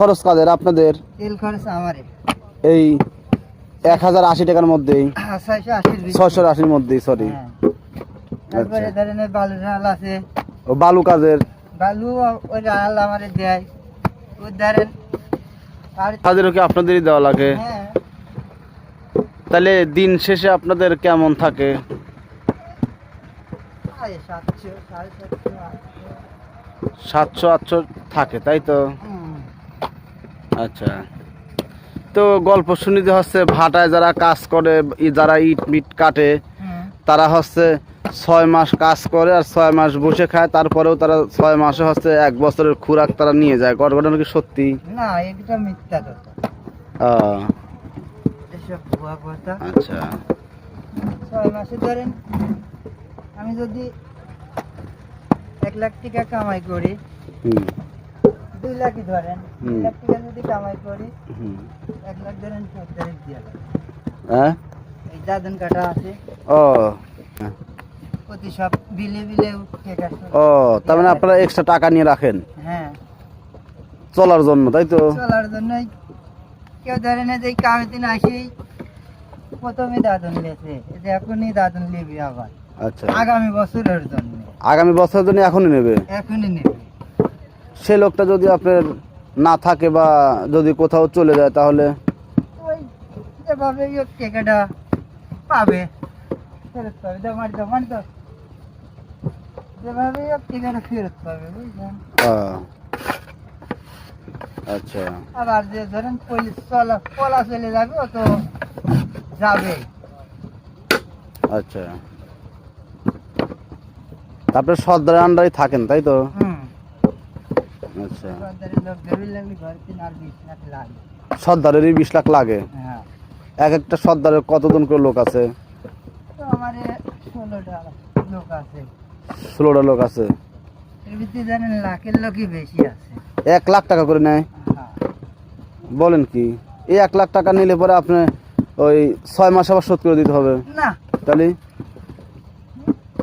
খরচ কাদের আপনাদের? তেল খরচ আমারে এই 1080 টাকার মধ্যেই, 680 মধ্যেই, সরি। তারপরে ধরেন বালু ডাল আছে। ও বালু কাজের? বালু ওই ডাল আমারে দেয়। ওই ধরেন কাজেরও কি আপনাদেরই দেওয়া লাগে? হ্যাঁ। তাহলে দিন শেষে আপনাদের কেমন থাকে? 700-800 থাকে, তাই তো? আচ্ছা, তো গল্প শুনিতে হচ্ছে ভাটায় যারা কাজ করে, যারা ইট মিট কাটে, তারা হচ্ছে 6 মাস কাজ করে আর 6 মাস বসে খায়, তারপরেও তারা 6 মাসে হচ্ছে 1 বছরের খোরাক তারা নিয়ে যায়। ঘটনা কি সত্যি? না, এটা মিথ্যা কথা। এসব ভুয়া কথা। আচ্ছা, 6 মাসে ধরেন আমি যদি 1 লাখ টাকা কামাই করি, 2 লাখই ধরেন, 2 লাখ টাকা যদি কামাই করি, 1 লাখ ধরেন 70 দিয়ে হ্যাঁ, এই দাদন কাটা আছে। ও প্রতি সব বিলে বিলে টাকা। ও, তার মানে আপনারা এক্সট্রা টাকা নিয়ে রাখেন? হ্যাঁ, চলার জন্য, তাই তো? চলার জন্যই। কেউ ধরেন যে কামে দিন আসি প্রথমে দাদন লেছে, এখনই দাদন নেবে আবার। আচ্ছা, আগামী বছরের জন্য। আগামী বছরের জন্য এখনই নেবে? এখনই নেবে। সে লোকটা যদি আপনার না থাকে বা যদি কোথাও চলে যায়, তাহলে ওই যেভাবে টাকাটা পাবে ফেরত পাবে, যেভাবে টাকাটা ফেরত পাবে, বুঝলেন? আচ্ছা, আবার যে ধরেন পলা চলে যাবে, ও তো যাবে। আচ্ছা, তারপরে সর্দারের আন্ডারে থাকেন, তাই তো? আচ্ছা, সর্দারেরই 20 লাখ লাগে? এক একটা সর্দারের কতজন করে লোক আছে? 16টা লোক আছে। লাখের লোকই বেশি আছে। 1 লাখ টাকা করে নেয়? বলেন কি? এই 1 লাখ টাকা নিলে পরে আপনি ওই 6 মাস আবার শোধ করে দিতে হবে না? তাহলে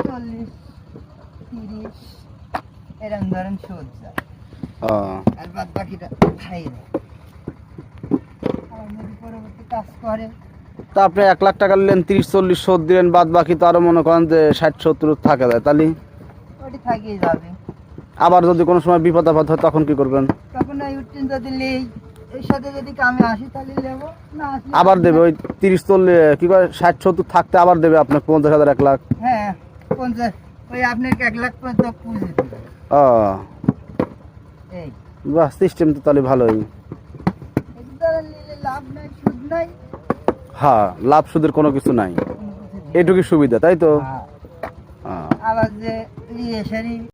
40-30 এরকম ধরেন শোধ যায়, আর বাদ বাকিটা খাই দেয়। পরবর্তী কাজ করে। তা আপনি 1 লাখ টাকা নিলেন, 30-40 শোধ দিলেন, বাদ বাকি তো আরো মনে করেন যে 60-70 থাকে যায়, তাহলে ওটি থাকিয়ে যাবে। আবার যদি কোনো সময় বিপদ আপদ হয় তখন কি করবেন? তখন এই উঠছেন যদি নেই, এর সাথে যদি কামে আসি তাহলে নেবো, না আসলে আবার দেবে ওই 30-40 কি করে 60-70 থাকতে আবার দেবে আপনাকে 50,000 1 লাখ? হ্যাঁ, 50 ওই আপনাকে 1 লাখ পর্যন্ত পুঁজি দিবে। এই বাহ, সিস্টেম তো তাহলে ভালোই। লাভ নাই, সুদ নাই। হ্যাঁ, লাভ সুদের কোনো কিছু নাই, এটুকুই সুবিধা, তাই তো? আবার যে